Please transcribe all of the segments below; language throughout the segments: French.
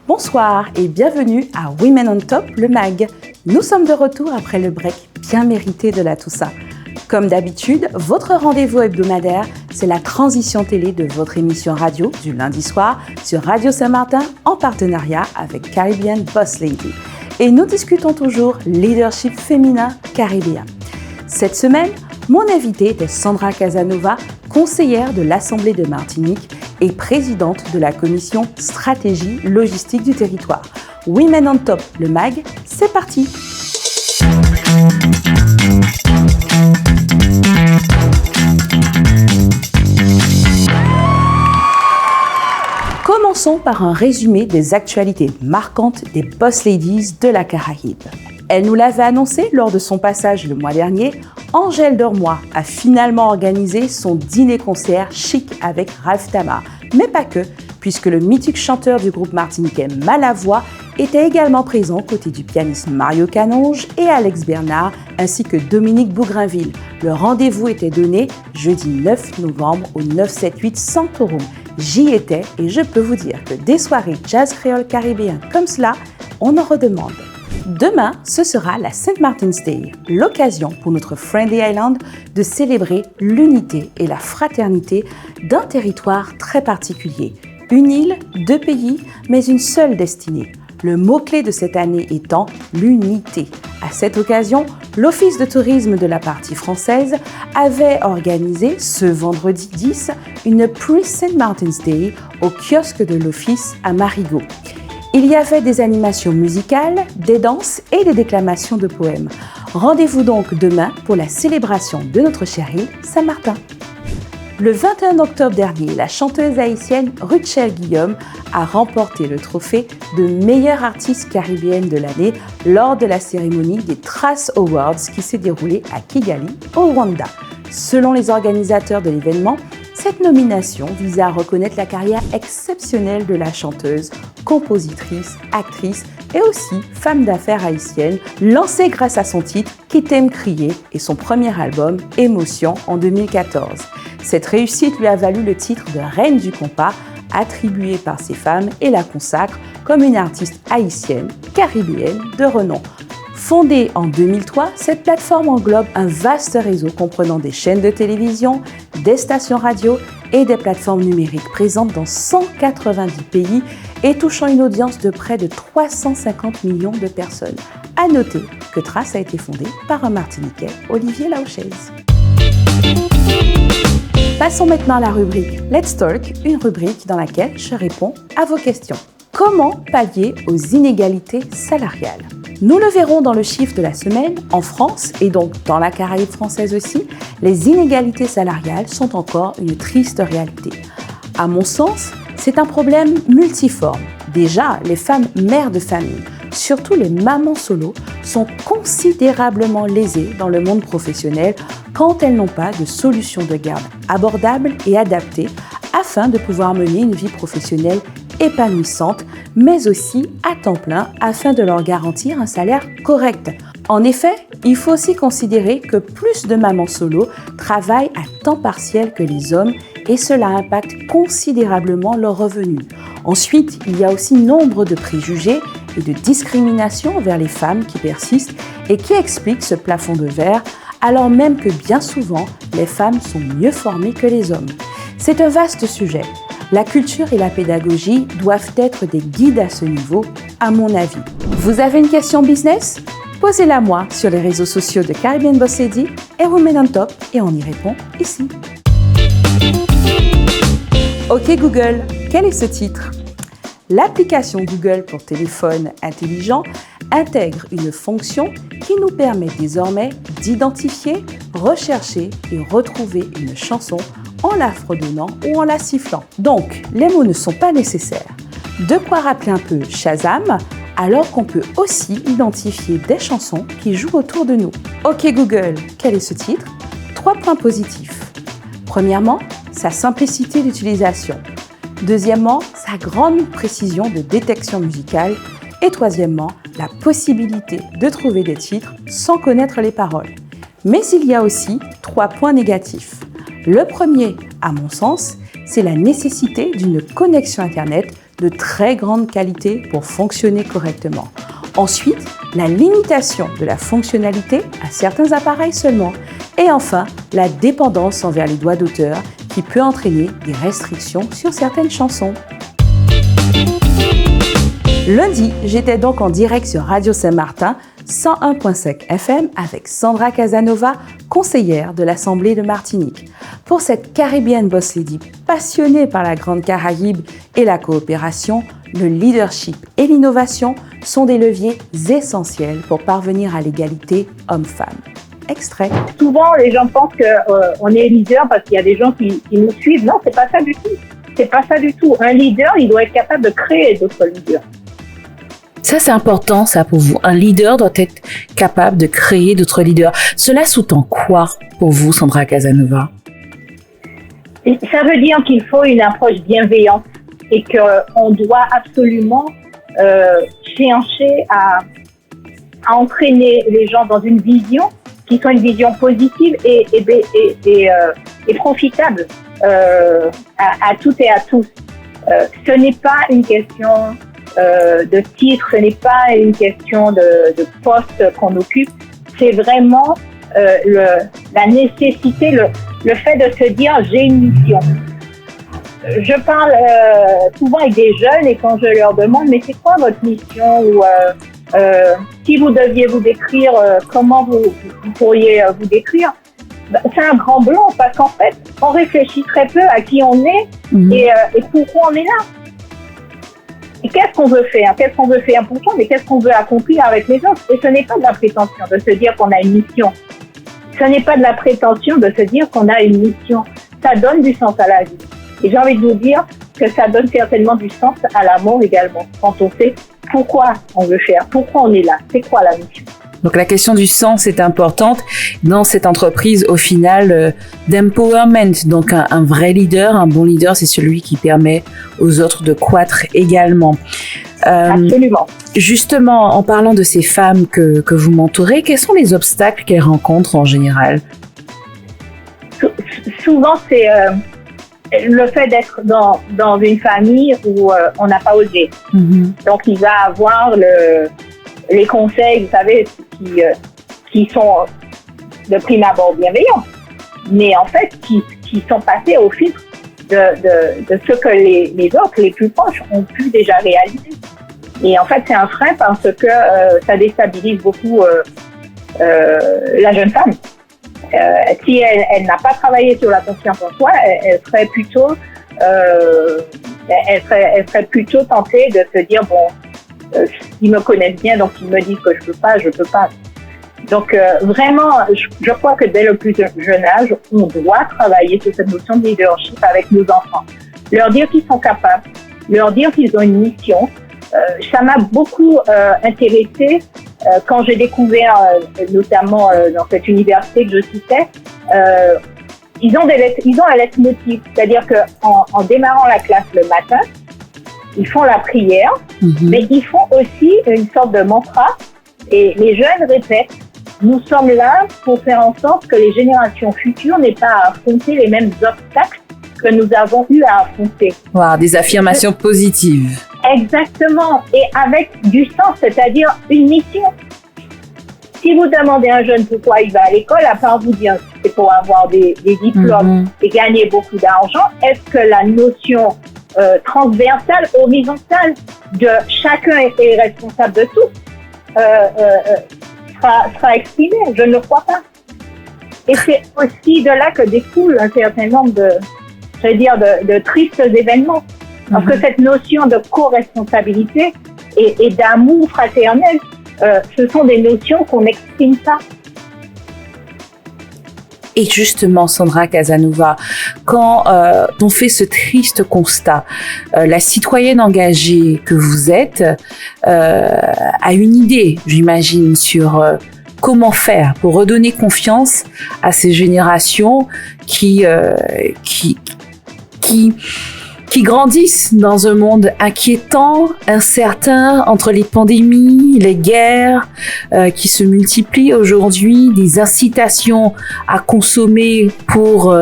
Bonsoir et bienvenue à Women on Top, le MAG. Nous sommes de retour après le break bien mérité de la Toussaint. Comme d'habitude, votre rendez-vous hebdomadaire, c'est la transition télé de votre émission radio du lundi soir sur Radio Saint-Martin en partenariat avec Caribbean Boss Lady. Et nous discutons toujours leadership féminin caribéen. Cette semaine, mon invité était Sandra Casanova, conseillère de l'Assemblée de Martinique et présidente de la commission stratégie logistique du territoire. Women on Top, le MAG, c'est parti! Commençons par un résumé des actualités marquantes des Boss Ladies de la Caraïbe. Elle nous l'avait annoncé lors de son passage le mois dernier, Angèle Dormois a finalement organisé son dîner-concert chic avec Ralph Tama. Mais pas que, puisque le mythique chanteur du groupe martiniquais Malavoie était également présent aux côtés du pianiste Mario Canonge et Alex Bernard, ainsi que Dominique Bougrainville. Le rendez-vous était donné jeudi 9 novembre au 978 Santorum. J'y étais et je peux vous dire que des soirées jazz créole caribéen comme cela, on en redemande. Demain, ce sera la St. Martin's Day, l'occasion pour notre Friendly Island de célébrer l'unité et la fraternité d'un territoire très particulier. Une île, deux pays, mais une seule destinée. Le mot-clé de cette année étant l'unité. À cette occasion, l'Office de tourisme de la partie française avait organisé ce vendredi 10 une pre-St. Martin's Day au kiosque de l'Office à Marigot. Il y avait des animations musicales, des danses et des déclamations de poèmes. Rendez-vous donc demain pour la célébration de notre chérie Saint-Martin. Le 21 octobre dernier, la chanteuse haïtienne Ruchel Guillaume a remporté le trophée de meilleure artiste caribéenne de l'année lors de la cérémonie des Trace Awards qui s'est déroulée à Kigali, au Rwanda. Selon les organisateurs de l'événement, cette nomination visait à reconnaître la carrière exceptionnelle de la chanteuse, compositrice, actrice et aussi femme d'affaires haïtienne, lancée grâce à son titre « Qui t'aime crier » et son premier album « Émotion » en 2014. Cette réussite lui a valu le titre de Reine du compas, attribué par ses femmes et la consacre comme une artiste haïtienne, caribéenne de renom. Fondée en 2003, cette plateforme englobe un vaste réseau comprenant des chaînes de télévision, des stations radio et des plateformes numériques présentes dans 190 pays et touchant une audience de près de 350 millions de personnes. À noter que Trace a été fondée par un Martiniquais, Olivier Laochez. Passons maintenant à la rubrique Let's Talk, une rubrique dans laquelle je réponds à vos questions. Comment pallier aux inégalités salariales ? Nous le verrons dans le chiffre de la semaine, en France et donc dans la Caraïbe française aussi, les inégalités salariales sont encore une triste réalité. À mon sens, c'est un problème multiforme. Déjà, les femmes mères de famille, surtout les mamans solo, sont considérablement lésées dans le monde professionnel quand elles n'ont pas de solution de garde abordable et adaptée afin de pouvoir mener une vie professionnelle épanouissante, mais aussi à temps plein afin de leur garantir un salaire correct. En effet, il faut aussi considérer que plus de mamans solo travaillent à temps partiel que les hommes et cela impacte considérablement leurs revenus. Ensuite, il y a aussi nombre de préjugés et de discriminations envers les femmes qui persistent et qui expliquent ce plafond de verre, alors même que bien souvent, les femmes sont mieux formées que les hommes. C'est un vaste sujet. La culture et la pédagogie doivent être des guides à ce niveau, à mon avis. Vous avez une question business ? Posez-la moi sur les réseaux sociaux de Caribbean Boss Lady et Women on Top et on y répond ici. Ok Google, quel est ce titre ? L'application Google pour téléphone intelligent intègre une fonction qui nous permet désormais d'identifier, rechercher et retrouver une chanson en la fredonnant ou en la sifflant. Donc, les mots ne sont pas nécessaires. De quoi rappeler un peu Shazam, alors qu'on peut aussi identifier des chansons qui jouent autour de nous. Ok Google, quel est ce titre ? 3 points positifs. Premièrement, sa simplicité d'utilisation. Deuxièmement, sa grande précision de détection musicale. Et troisièmement, la possibilité de trouver des titres sans connaître les paroles. Mais il y a aussi 3 points négatifs. Le premier, à mon sens, c'est la nécessité d'une connexion Internet de très grande qualité pour fonctionner correctement. Ensuite, la limitation de la fonctionnalité à certains appareils seulement. Et enfin, la dépendance envers les droits d'auteur qui peut entraîner des restrictions sur certaines chansons. Lundi, j'étais donc en direct sur Radio Saint-Martin 101.5 FM avec Sandra Casanova, conseillère de l'Assemblée de Martinique. Pour cette Caribbean Boss Lady passionnée par la Grande Caraïbe et la coopération, le leadership et l'innovation sont des leviers essentiels pour parvenir à l'égalité homme-femme. Extrait. Souvent, les gens pensent qu'on est leader parce qu'il y a des gens qui nous suivent. Non, c'est pas ça du tout. C'est pas ça du tout. Un leader, il doit être capable de créer d'autres leaders. Ça, c'est important, ça, pour vous. Un leader doit être capable de créer d'autres leaders. Cela sous-tend quoi pour vous, Sandra Casanova? Ça veut dire qu'il faut une approche bienveillante et qu'on doit absolument chercher à entraîner les gens dans une vision qui soit une vision positive et profitable à toutes et à tous. Ce n'est pas une question de titre, ce n'est pas une question de poste qu'on occupe, c'est vraiment la nécessité, le fait de se dire j'ai une mission. Je parle souvent avec des jeunes et quand je leur demande mais c'est quoi votre mission ou si vous deviez vous décrire, comment vous pourriez vous décrire, c'est un grand blanc parce qu'en fait on réfléchit très peu à qui on est et pourquoi on est là. Et qu'est-ce qu'on veut faire? Qu'est-ce qu'on veut faire pour soi, mais qu'est-ce qu'on veut accomplir avec les autres? Et ce n'est pas de la prétention de se dire qu'on a une mission. Ce n'est pas de la prétention de se dire qu'on a une mission. Ça donne du sens à la vie. Et j'ai envie de vous dire que ça donne certainement du sens à la mort également, quand on sait pourquoi on veut faire, pourquoi on est là, c'est quoi la mission. Donc la question du sens est importante dans cette entreprise au final d'empowerment. Donc un vrai leader, un bon leader, c'est celui qui permet aux autres de croître également. Absolument. Justement, en parlant de ces femmes que vous mentorez, quels sont les obstacles qu'elles rencontrent en général? Souvent, c'est le fait d'être dans une famille où on n'a pas osé. Donc il va avoir les conseils, vous savez, qui sont de prime abord bienveillants, mais en fait qui sont passés au filtre de ce que les autres, les plus proches, ont pu déjà réaliser. Et en fait, c'est un frein parce que ça déstabilise beaucoup la jeune femme. Si elle n'a pas travaillé sur la confiance en soi, elle serait plutôt tentée de se dire bon, ils me connaissent bien, donc ils me disent que je peux pas. Donc vraiment, je crois que dès le plus jeune âge, on doit travailler sur cette notion de leadership avec nos enfants. Leur dire qu'ils sont capables, leur dire qu'ils ont une mission. Ça m'a beaucoup intéressée quand j'ai découvert, notamment dans cette université que je citais, ils ont un leitmotiv, c'est-à-dire qu'en démarrant la classe le matin, ils font la prière, mais ils font aussi une sorte de mantra et les jeunes répètent « Nous sommes là pour faire en sorte que les générations futures n'aient pas à affronter les mêmes obstacles que nous avons eu à affronter. » Wow, des affirmations positives. Exactement, et avec du sens, c'est-à-dire une mission. Si vous demandez à un jeune pourquoi il va à l'école, à part vous dire que c'est pour avoir des diplômes et gagner beaucoup d'argent, est-ce que la notion transversale, horizontale de chacun est responsable de tout sera exprimée? Je ne le crois pas. Et c'est aussi de là que découle un certain nombre de tristes événements. Parce que cette notion de co-responsabilité et d'amour fraternel, ce sont des notions qu'on n'exprime pas. Et justement, Sandra Casanova, quand on fait ce triste constat, la citoyenne engagée que vous êtes a une idée, j'imagine, sur comment faire pour redonner confiance à ces générations qui qui grandissent dans un monde inquiétant, incertain, entre les pandémies, les guerres qui se multiplient aujourd'hui, des incitations à consommer pour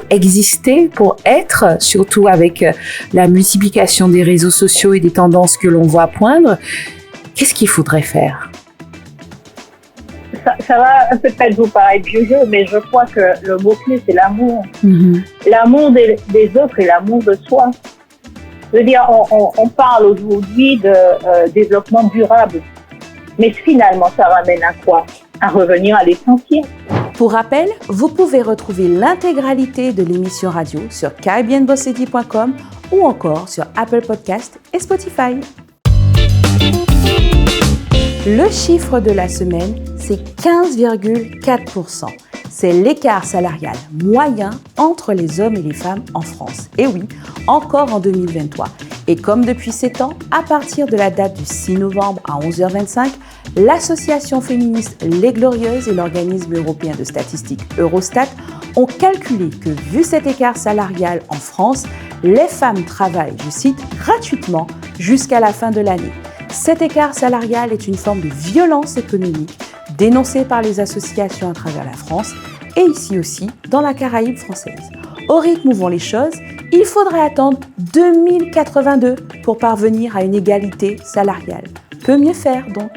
exister, pour être, surtout avec la multiplication des réseaux sociaux et des tendances que l'on voit poindre. Qu'est-ce qu'il faudrait faire ? Ça va peut-être vous paraître vieux, mais je crois que le mot-clé, c'est l'amour. L'amour des autres et l'amour de soi. Je veux dire, on parle aujourd'hui de développement durable. Mais finalement, ça ramène à quoi ? À revenir à l'essentiel. Pour rappel, vous pouvez retrouver l'intégralité de l'émission radio sur caribbeanbosslady.com ou encore sur Apple Podcasts et Spotify. Le chiffre de la semaine, c'est 15,4%. C'est l'écart salarial moyen entre les hommes et les femmes en France. Et oui, encore en 2023. Et comme depuis 7 ans, à partir de la date du 6 novembre à 11h25, l'association féministe Les Glorieuses et l'organisme européen de statistiques Eurostat ont calculé que, vu cet écart salarial en France, les femmes travaillent, je cite, gratuitement jusqu'à la fin de l'année. Cet écart salarial est une forme de violence économique dénoncée par les associations à travers la France et ici aussi dans la Caraïbe française. Au rythme où vont les choses, il faudrait attendre 2082 pour parvenir à une égalité salariale. Peut mieux faire donc.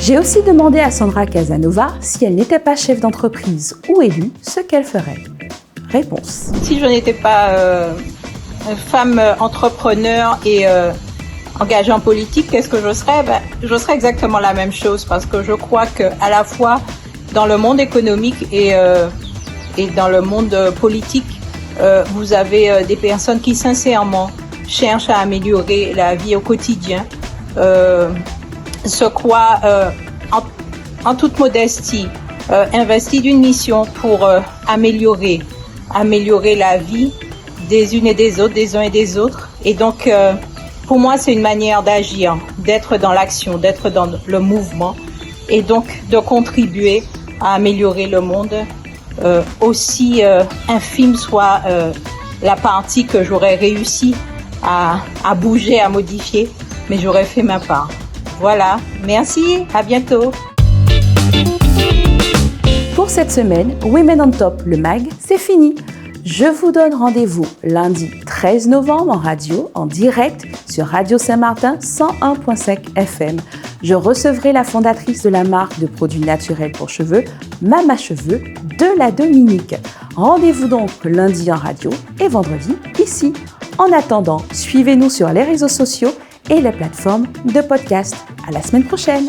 J'ai aussi demandé à Sandra Casanova si elle n'était pas chef d'entreprise ou élue, ce qu'elle ferait. Réponse. Si je n'étais pas femme entrepreneur et engagée en politique, qu'est-ce que je serais ? Je serais exactement la même chose parce que je crois que à la fois dans le monde économique et dans le monde politique, vous avez des personnes qui sincèrement cherchent à améliorer la vie au quotidien, ce quoi, en toute modestie, investit d'une mission pour améliorer la vie des unes et des autres, des uns et des autres. Et donc, pour moi, c'est une manière d'agir, d'être dans l'action, d'être dans le mouvement et donc de contribuer à améliorer le monde, aussi infime soit la partie que j'aurais réussi à bouger, à modifier, mais j'aurais fait ma part. Voilà, merci, à bientôt. Pour cette semaine, Women on Top, le MAG, c'est fini. Je vous donne rendez-vous lundi 13 novembre en radio, en direct sur Radio Saint-Martin 101.5 FM. Je recevrai la fondatrice de la marque de produits naturels pour cheveux, Mama Cheveux, de la Dominique. Rendez-vous donc lundi en radio et vendredi ici. En attendant, suivez-nous sur les réseaux sociaux et les plateformes de podcast. À la semaine prochaine.